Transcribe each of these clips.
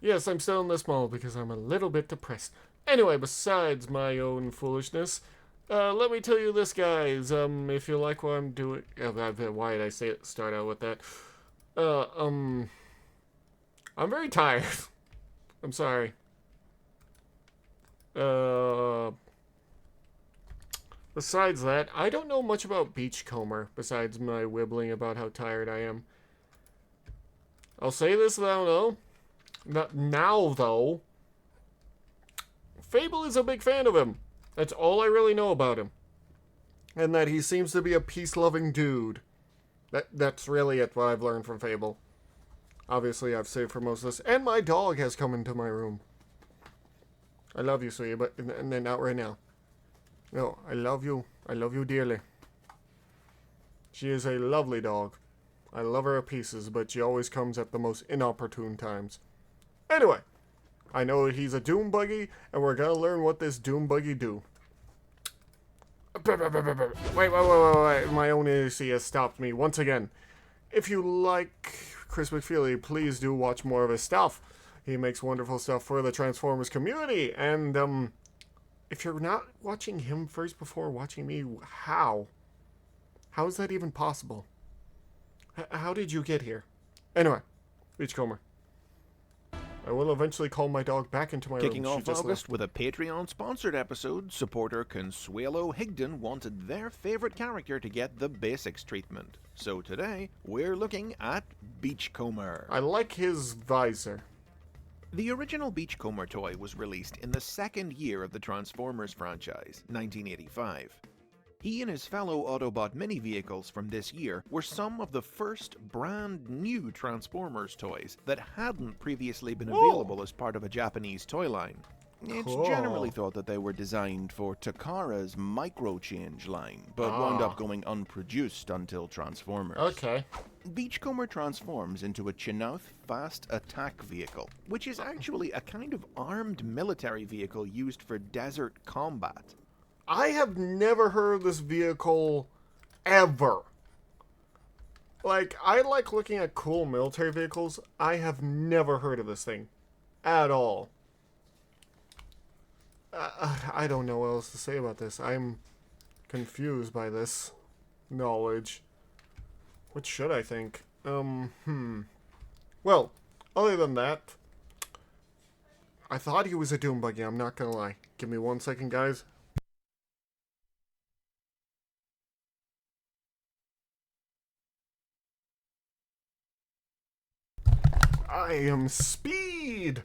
Yes, I'm still in this mall because I'm a little bit depressed. Anyway, besides my own foolishness, let me tell you this, guys. If you like what I'm doing, why did I say it? Start out with that. Uh, um, I'm very tired. I'm sorry. Uh, Besides that, I don't know much about Beachcomber besides my wibbling about how tired I am. I'll say this though. Not now though. Fable is a big fan of him. That's all I really know about him. And that he seems to be a peace-loving dude. That's really it, what I've learned from Fable. Obviously, I've saved for most of this. And my dog has come into my room. I love you, sweetie, but not right now. No, I love you. I love you dearly. She is a lovely dog. I love her to pieces, but she always comes at the most inopportune times. Anyway, I know he's a Doom Buggy, and we're gonna learn what this Doom Buggy do. Wait. My own idiocy has stopped me once again. If you like Chris McFeely, please do watch more of his stuff. He makes wonderful stuff for the Transformers community, and, if you're not watching him first before watching me, how? How is that even possible? How did you get here? Anyway, Beachcomber. I will eventually call my dog back into my Kicking room. off August with a Patreon-sponsored episode, supporter Consuelo Higdon wanted their favorite character to get the basics treatment. So today, we're looking at Beachcomber. I like his visor. The original Beachcomber toy was released in the second year of the Transformers franchise, 1985. He and his fellow Autobot mini-vehicles from this year were some of the first brand new Transformers toys that hadn't previously been available as part of a Japanese toy line. It's generally thought that they were designed for Takara's Microchange line, but wound up going unproduced until Transformers. Okay. Beachcomber transforms into a Chinook fast attack vehicle, which is actually a kind of armed military vehicle used for desert combat. I have never heard of this vehicle ever. Like, I like looking at cool military vehicles. I have never heard of this thing at all. I don't know what else to say about this. I'm confused by this knowledge. What should I think? Well, other than that, I thought he was a Doom Buggy, I'm not gonna lie. Give me 1 second, guys. I am Speed!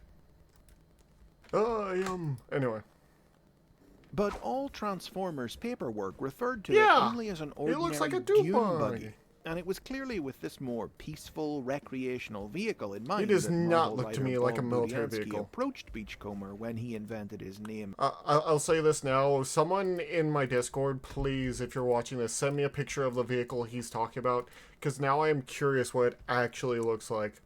Anyway. But all Transformers paperwork referred to Yeah, it only as an it ordinary looks like a Doom dune Buggy. And it was clearly with this more peaceful, recreational vehicle in mind It does that not Marvel look to writer me like a Bob military Budiansky vehicle. approached Beachcomber when he invented his name. I'll say this now. Someone in my Discord, please, if you're watching this, send me a picture of the vehicle he's talking about, because now I am curious what it actually looks like.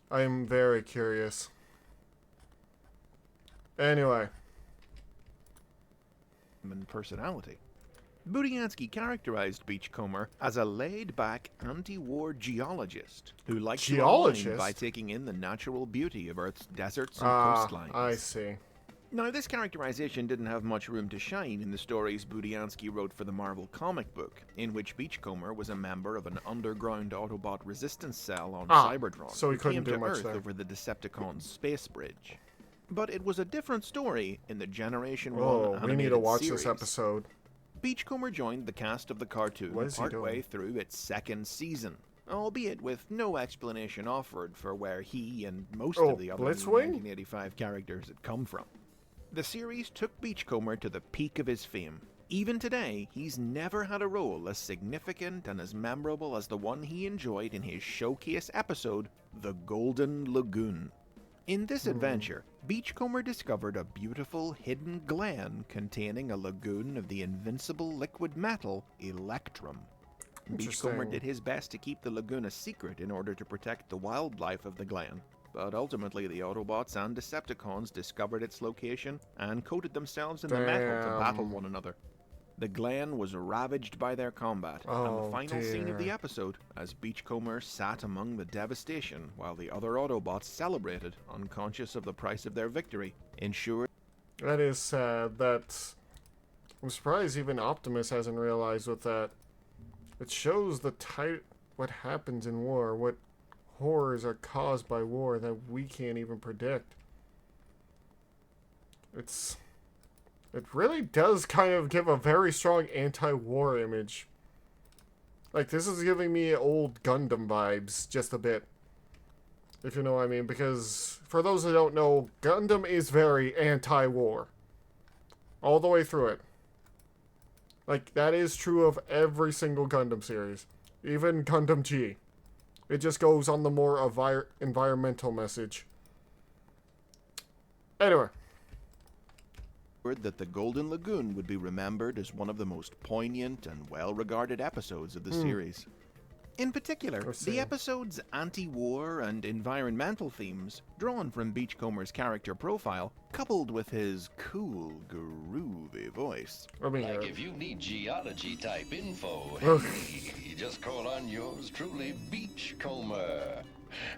I am very curious. Anyway. And personality. Budiansky characterized Beachcomber as a laid-back anti-war geologist who liked to unwind by taking in the natural beauty of Earth's deserts and coastlines. I see. Now, this characterization didn't have much room to shine in the stories Budiansky wrote for the Marvel comic book, in which Beachcomber was a member of an underground Autobot resistance cell on Cybertron, so he couldn't came do to much Earth there. over the Decepticon space bridge. But it was a different story in the Generation 1 animated we need to watch series. this episode. Beachcomber joined the cast of the cartoon partway through its second season, albeit with no explanation offered for where he and most of the other 1985 characters had come from. The series took Beachcomber to the peak of his fame. Even today, he's never had a role as significant and as memorable as the one he enjoyed in his showcase episode, The Golden Lagoon. In this adventure, Beachcomber discovered a beautiful hidden glen containing a lagoon of the invincible liquid metal Electrum. Beachcomber did his best to keep the lagoon a secret in order to protect the wildlife of the glen, but ultimately the Autobots and Decepticons discovered its location and coated themselves in the metal to battle one another. The Glen was ravaged by their combat, and the final scene of the episode, as Beachcomber sat among the devastation while the other Autobots celebrated, unconscious of the price of their victory, ensured... That is sad. I'm surprised even Optimus hasn't realized with that. It shows what happens in war, what horrors are caused by war that we can't even predict. It really does kind of give a very strong anti-war image. Like, this is giving me old Gundam vibes, just a bit. If you know what I mean. Because, for those who don't know, Gundam is very anti-war. All the way through it. Like, that is true of every single Gundam series. Even Gundam G. It just goes on the more environmental message. Anyway. That the Golden Lagoon would be remembered as one of the most poignant and well-regarded episodes of the series. In particular, the episode's anti-war and environmental themes, drawn from Beachcomber's character profile, coupled with his cool, groovy voice. Like if you need geology-type info, you just call on yours truly, Beachcomber.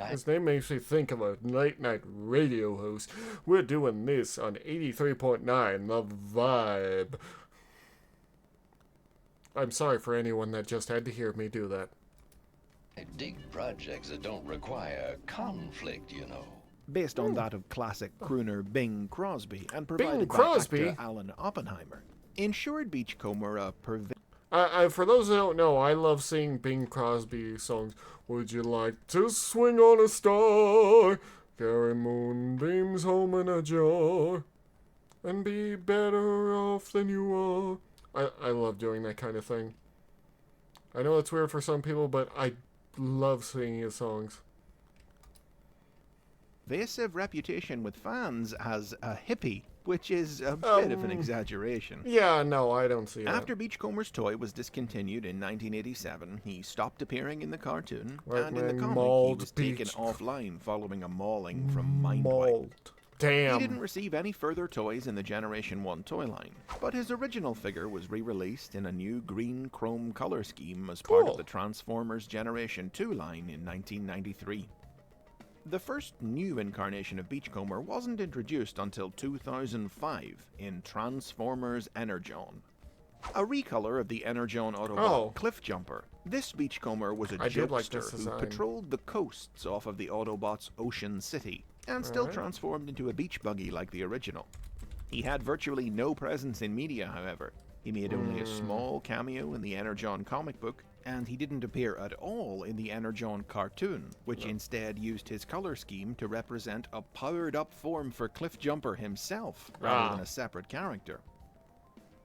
His name makes me think of a late-night radio host. We're doing this on 83.9 The Vibe. I'm sorry for anyone that just had to hear me do that. I dig projects that don't require conflict, you know. Based on that of classic crooner Bing Crosby and provided by actor Alan Oppenheimer, ensured Beachcomber a for those who don't know, I love singing Bing Crosby songs. Would you like to swing on a star, carry moonbeams home in a jar, and be better off than you are? I love doing that kind of thing. I know it's weird for some people, but I love singing his songs. Pervasive reputation with fans as a hippie, which is a bit of an exaggeration. Yeah, no, I don't see that. After Beachcomber's toy was discontinued in 1987, he stopped appearing in the cartoon, and in the comic he was taken offline following a mauling from Mindwipe. Damn. He didn't receive any further toys in the Generation 1 toy line, but his original figure was re-released in a new green chrome color scheme as part of the Transformers Generation 2 line in 1993. The first new incarnation of Beachcomber wasn't introduced until 2005 in Transformers Energon. A recolor of the Energon Autobot Cliffjumper, this Beachcomber was a jokester who patrolled the coasts off of the Autobots' Ocean City, and still transformed into a beach buggy like the original. He had virtually no presence in media, however. He made only a small cameo in the Energon comic book, and he didn't appear at all in the Energon cartoon, which instead used his color scheme to represent a powered-up form for Cliffjumper himself, rather than a separate character.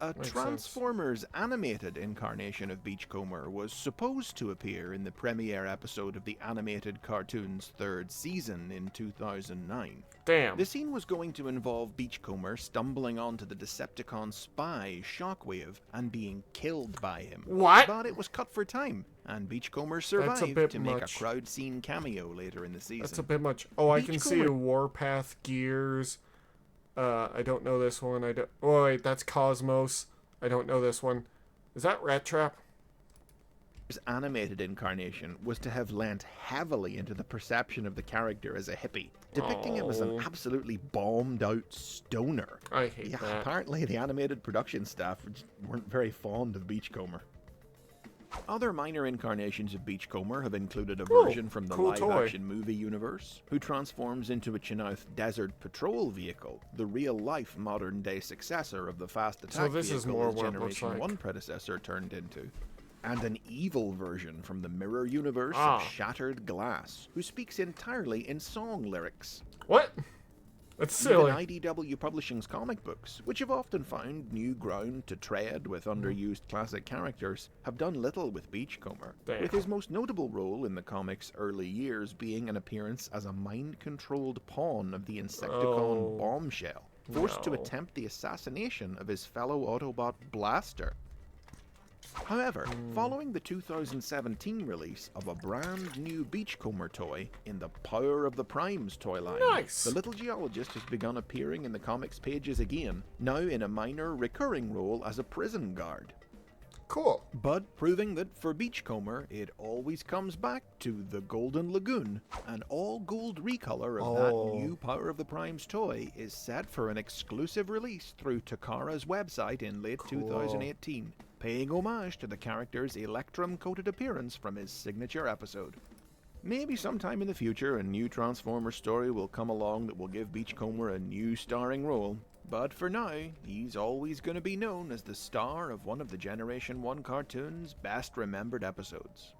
A Transformers animated incarnation of Beachcomber was supposed to appear in the premiere episode of the animated cartoon's third season in 2009. Damn. The scene was going to involve Beachcomber stumbling onto the Decepticon spy, Shockwave, and being killed by him. What? But it was cut for time, and Beachcomber survived to make a crowd scene cameo later in the season. That's a bit much. Oh, I can see Warpath Gears. I don't know this one. Oh, wait, that's Cosmos. I don't know this one. Is that Rat Trap? His animated incarnation was to have lent heavily into the perception of the character as a hippie, depicting him as an absolutely bombed-out stoner. I hate that. Apparently, the animated production staff weren't very fond of Beachcomber. Other minor incarnations of Beachcomber have included a version from the live-action movie universe, who transforms into a Chinook Desert Patrol vehicle, the real-life modern-day successor of the fast attack vehicle his Generation 1 predecessor turned into. And an evil version from the mirror universe of Shattered Glass, who speaks entirely in song lyrics. What? That's silly. Even IDW Publishing's comic books, which have often found new ground to tread with underused classic characters, have done little with Beachcomber, with his most notable role in the comic's early years being an appearance as a mind-controlled pawn of the Insecticon Bombshell, forced to attempt the assassination of his fellow Autobot Blaster. However, following the 2017 release of a brand new Beachcomber toy in the Power of the Primes toy line, the little geologist has begun appearing in the comics pages again, now in a minor recurring role as a prison guard. Cool. But proving that for Beachcomber, it always comes back to the Golden Lagoon. An all-gold recolor of that new Power of the Primes toy is set for an exclusive release through Takara's website in late 2018, paying homage to the character's electrum-coated appearance from his signature episode. Maybe sometime in the future a new Transformers story will come along that will give Beachcomber a new starring role. But for now, he's always going to be known as the star of one of the Generation 1 cartoon's best remembered episodes.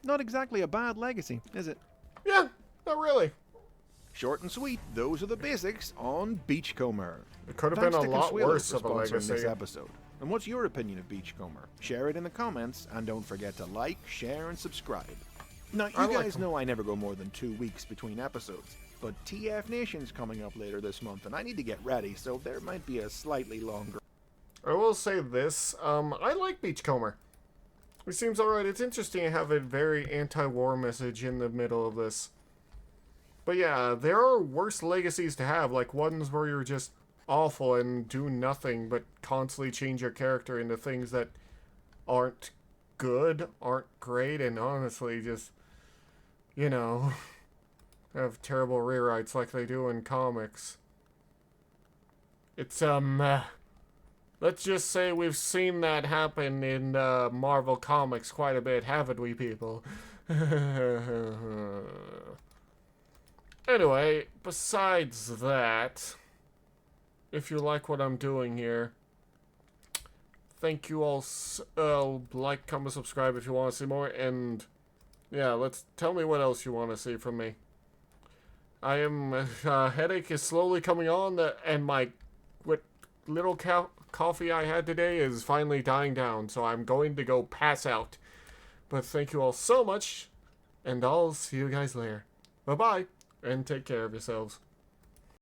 Not exactly a bad legacy, is it? Yeah, not really. Short and sweet, those are the basics on Beachcomber. It could have been a lot worse of a legacy. This episode. And what's your opinion of Beachcomber? Share it in the comments, and don't forget to like, share, and subscribe. Now, you guys know I never go more than 2 weeks between episodes. But TF Nation's coming up later this month, and I need to get ready, so there might be a slightly longer. I will say this, I like Beachcomber. It seems alright. It's interesting to have a very anti-war message in the middle of this. But yeah, there are worse legacies to have, like ones where you're just awful and do nothing but constantly change your character into things that aren't good, aren't great, and honestly just, you know, have terrible rewrites like they do in comics. It's, let's just say we've seen that happen in, Marvel Comics quite a bit, haven't we, people? Anyway, besides that, if you like what I'm doing here, thank you all. Like, comment, subscribe if you want to see more, and yeah, tell me what else you want to see from me. Headache is slowly coming on, and my little coffee I had today is finally dying down, so I'm going to go pass out. But thank you all so much, and I'll see you guys later. Bye-bye, and take care of yourselves.